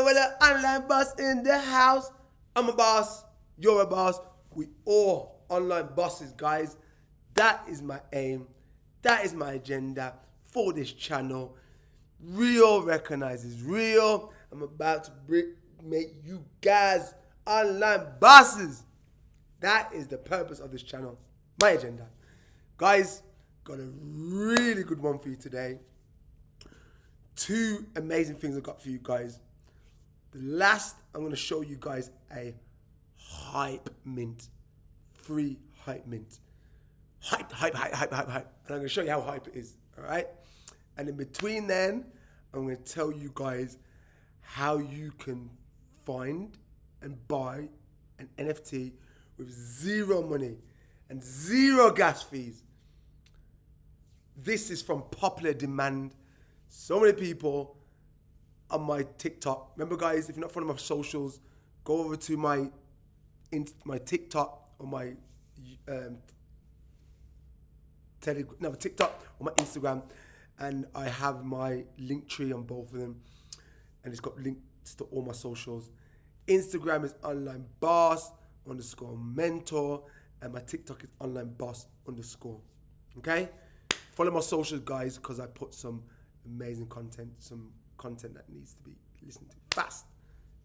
What a online boss in the house. I'm a boss. You're a boss. We all online bosses, guys. That is my aim. That is my agenda for this channel. Real recognizes real. I'm about to make you guys online bosses. That is the purpose of this channel. My agenda. Guys, got a really good one for you today. Two amazing things I've got for you guys. The last, I'm going to show you guys a hype mint. Free hype mint. Hype. And I'm going to show you how hype it is. All right? And in between then, I'm going to tell you guys how you can find and buy an NFT with zero money and zero gas fees. This is from popular demand. So many people on my TikTok. Remember, guys, if you're not following my socials, go over to my TikTok or my TikTok or my Instagram, and I have my link tree on both of them, and it's got links to all my socials. Instagram is onlineboss_mentor, and my TikTok is onlineboss_. Okay, follow my socials, guys, because I put some amazing content, some content that needs to be listened to fast,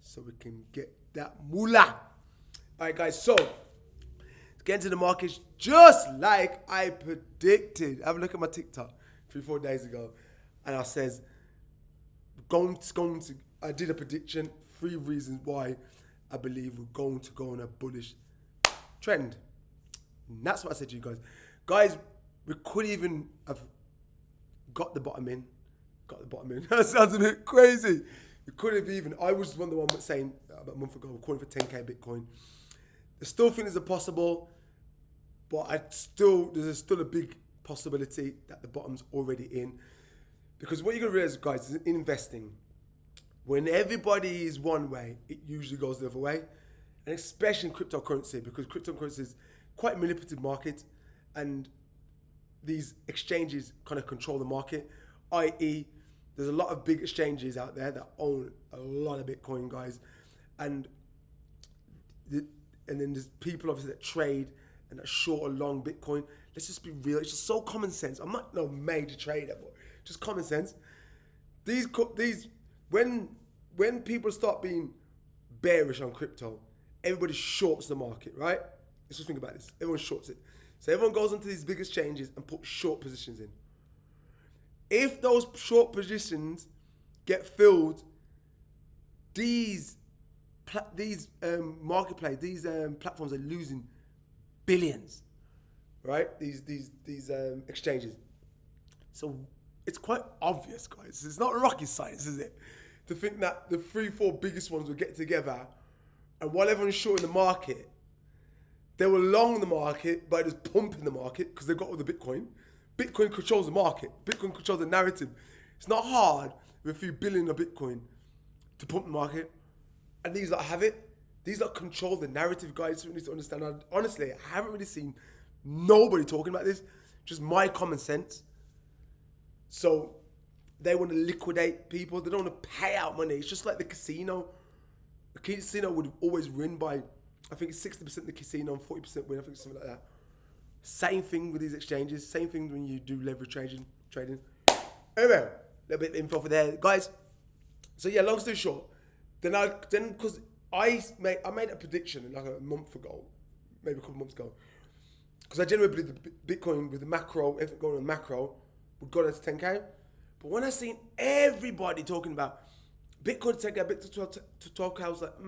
so we can get that moolah. All right, guys. So let's get into the markets, just like I predicted. Have a look at my TikTok 3-4 days ago, and I says, I did a prediction, 3 reasons why I believe we're going to go on a bullish trend. And that's what I said to you guys. Guys, we could even have got the bottom in. That sounds a bit crazy. We could have even, I was one of the ones saying about a month ago, we're calling for 10K Bitcoin. I still think it's possible, but there's still a big possibility that the bottom's already in. Because what you're going to realize, guys, is in investing, when everybody is one way, it usually goes the other way. And especially in cryptocurrency, because cryptocurrency is quite a manipulative market, and these exchanges kind of control the market, i.e., there's a lot of big exchanges out there that own a lot of Bitcoin, guys. And then there's people, obviously, that trade and that short or long Bitcoin. Let's just be real. It's just so common sense. I'm not no major trader, but just common sense. When people start being bearish on crypto, everybody shorts the market, right? Let's just think about this. Everyone shorts it. So everyone goes into these big exchanges and puts short positions in. If those short positions get filled, these marketplace, these platforms are losing billions, right? These exchanges. So it's quite obvious, guys. It's not rocket science, is it? To think that the 3-4 biggest ones will get together, and while everyone's short in the market, they were long the market by just pumping the market because they've got all the Bitcoin. Bitcoin controls the market. Bitcoin controls the narrative. It's not hard with a few billion of Bitcoin to pump the market. And these that have it, these that control the narrative, guys, you need to understand. Honestly, I haven't really seen nobody talking about this. Just my common sense. So they want to liquidate people. They don't want to pay out money. It's just like the casino. The casino would always win by, I think it's 60% the casino and 40% win. I think it's something like that. Same thing with these exchanges. Same thing when you do leverage trading. Anyway, a little bit of info for there, guys. So yeah, long story short, then because I made a prediction like a month ago, maybe a couple months ago, because I generally believe the Bitcoin with the macro, everything going on the macro, would go down to 10K. But when I seen everybody talking about Bitcoin to 10K, Bitcoin to 12K, I was like,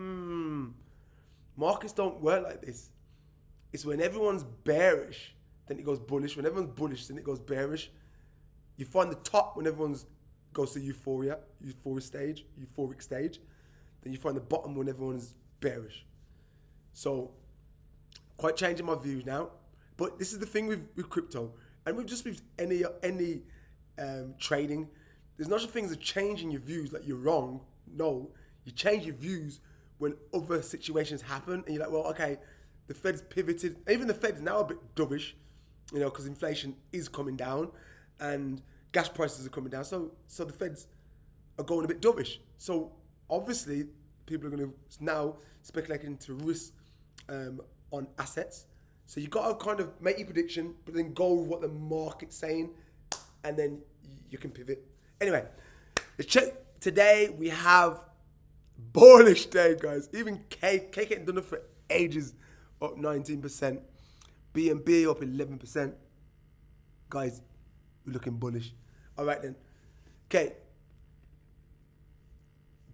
markets don't work like this. It's when everyone's bearish, then it goes bullish. When everyone's bullish, then it goes bearish. You find the top when everyone's goes to euphoric stage. Then you find the bottom when everyone's bearish. So, quite changing my views now. But this is the thing with crypto, and with any trading. There's not such things as changing your views like you're wrong. No, you change your views when other situations happen, and you're like, well, okay. The Fed's pivoted. Even the Fed's now a bit dovish, because inflation is coming down and gas prices are coming down. So the Feds are going a bit dovish. So obviously people are going to now speculate into risk on assets. So you got to kind of make your prediction, but then go with what the market's saying, and then you can pivot. Anyway, let's check. Today we have bullish day, guys. Even Cake ain't done it for ages, up 19%. BNB up 11%. Guys, we're looking bullish. All right then. Okay.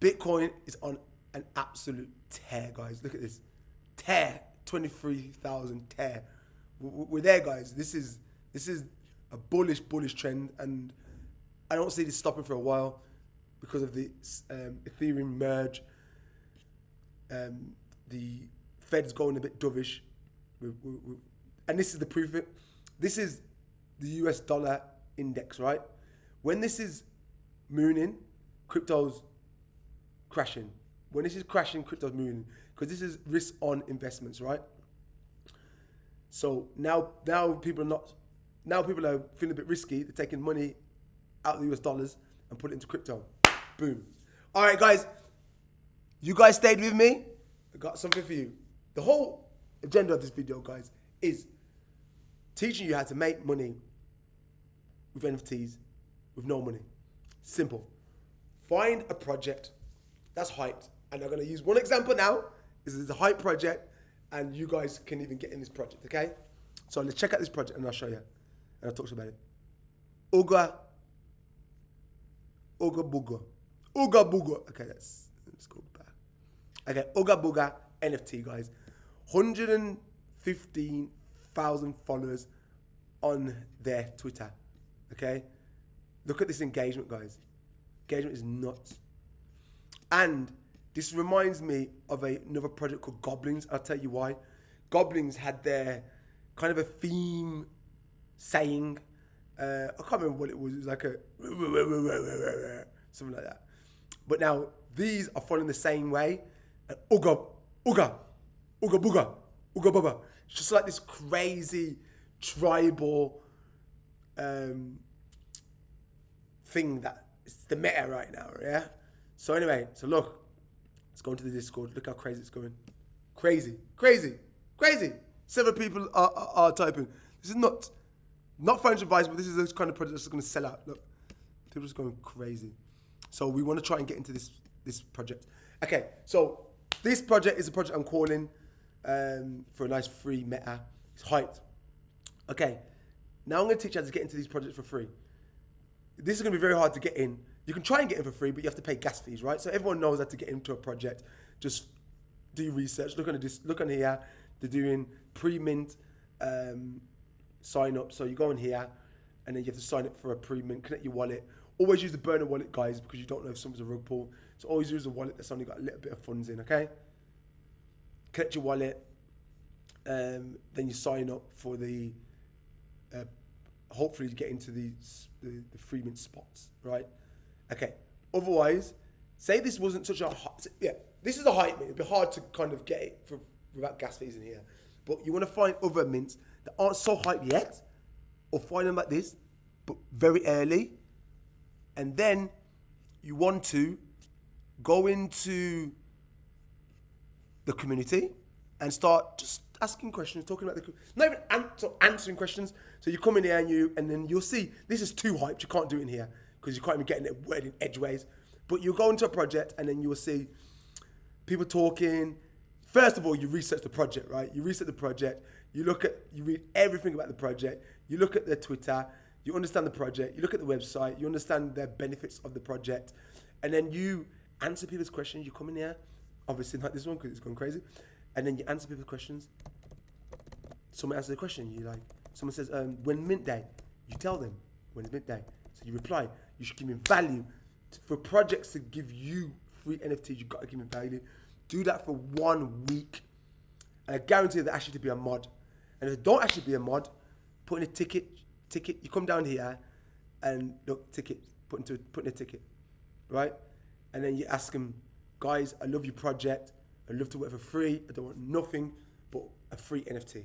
Bitcoin is on an absolute tear, guys. Look at this. Tear. 23,000 tear. We're there, guys. This is a bullish trend, and I don't see this stopping for a while because of the Ethereum merge. The Fed's going a bit dovish. And this is the proof of it. This is the US dollar index, right? When this is mooning, crypto's crashing. When this is crashing, crypto's mooning. Because this is risk on investments, right? So now people are feeling a bit risky. They're taking money out of the US dollars and put it into crypto. Boom. All right, guys. You guys stayed with me. I got something for you. The whole agenda of this video, guys, is teaching you how to make money with NFTs with no money. Simple. Find a project that's hyped. And I'm going to use one example now. This is a hype project, and you guys can even get in this project, okay? So let's check out this project, and I'll show you. And I'll talk to you about it. Ooga Booga. Okay, let's go back. Okay, Ooga Booga NFT, guys. 115,000 followers on their Twitter, okay? Look at this engagement, guys. Engagement is nuts. And this reminds me of another project called Goblins. I'll tell you why. Goblins had their kind of a theme saying. I can't remember what it was. It was like a something like that. But now these are following the same way. Ooga Booga. It's just like this crazy tribal thing that is the meta right now, yeah? So anyway, look. Let's go into the Discord. Look how crazy it's going. Crazy. 7 people are typing. This is not financial advice, but this is the kind of project that's going to sell out. Look, people are just going crazy. So we want to try and get into this project. Okay, so this project is a project I'm calling for a nice free meta. It's hyped. Okay, now I'm going to teach you how to get into these projects for free. This is going to be very hard to get in. You can try and get in for free, but you have to pay gas fees, right? So everyone knows how to get into a project. Just do your research. Look on here. They're doing pre-mint sign up. So you go in here, and then you have to sign up for a pre-mint. Connect your wallet. Always use the burner wallet, guys, because you don't know if someone's a rug pull. So always use a wallet that's only got a little bit of funds in. Okay. Connect your wallet. Then you sign up for the. Hopefully, you get into the free mint spots, right? Okay. Otherwise, say this wasn't such a this is a hype mint. It'd be hard to kind of get it without gas fees in here. But you want to find other mints that aren't so hype yet, or find them like this, but very early. And then you want to go into the community and start just asking questions, talking about not even answering questions. So you come in here and then you'll see this is too hyped. You can't do it in here because you can't even get it word in edgeways. But you go into a project and then you will see people talking. First of all, you research the project, right? You research the project. You read everything about the project. You look at their Twitter. You understand the project. You look at the website. You understand the benefits of the project. And then you answer people's questions. You come in here, obviously not this one because it's going crazy. And then you answer people's questions. Someone answers a question. Someone says, when mint day? You tell them when it's mint day. So you reply. You should give me value. For projects to give you free NFTs, you've got to give me value. Do that for 1 week. And I guarantee there'll actually be a mod. And if it don't actually be a mod, put in a ticket. You come down here and look, ticket. Put in a ticket. Right? And then you ask them, guys, I love your project. I'd love to work for free. I don't want nothing but a free NFT.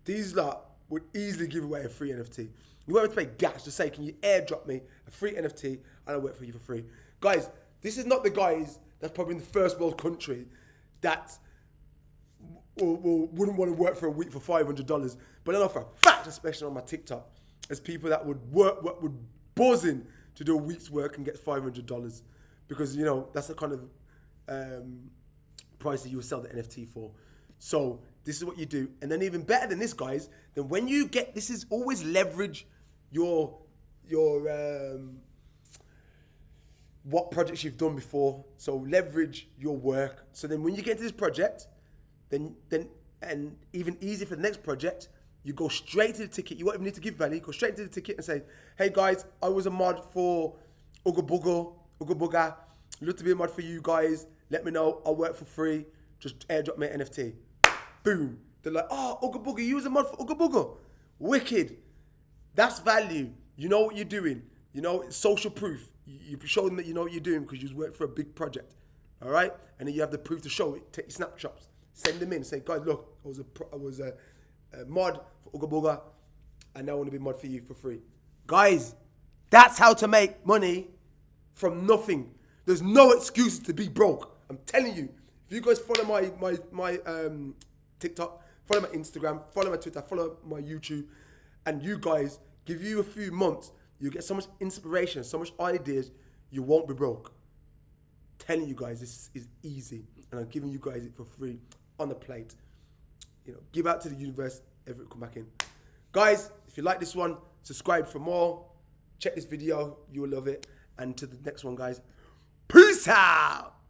These lot would easily give away a free NFT. You won't have to pay gas. Just say, can you airdrop me a free NFT and I'll work for you for free. Guys, This is not the guys that's probably in the first world country that wouldn't want to work for a week for $500. But I know for a fact, especially on my TikTok, there's people that would would buzzing to do a week's work and get $500 because, you know, that's the kind of price that you would sell the NFT for. So this is what you do. And then even better than this, guys, then when you get, this is always leverage your what projects you've done before. So leverage your work. So then when you get into this project, then and even easier for the next project, you go straight to the ticket. You won't even need to give value. Go straight to the ticket and say, hey guys, I was a mod for Ooga Booga. Love to be a mod for you guys. Let me know. I'll work for free. Just airdrop me an NFT. Boom. They're like, oh, Ooga Booga, you was a mod for Ooga Booga. Wicked. That's value. You know what you're doing. You know, it's social proof. You show them that you know what you're doing because you worked for a big project. All right? And then you have the proof to show it. Take your snapshots. Send them in. Say, guys, look, I was a mod for Ooga Booga, and now I want to be mod for you for free. Guys, that's how to make money from nothing. There's no excuses to be broke. I'm telling you. If you guys follow my TikTok, follow my Instagram, follow my Twitter, follow my YouTube, and you guys, give you a few months, you get so much inspiration, so much ideas, you won't be broke. Telling you guys, this is easy, and I'm giving you guys it for free on the plate. You know, give out to the universe, everything come back in. Guys, if you like this one, subscribe for more. Check this video, you will love it. And to the next one, guys. Peace out!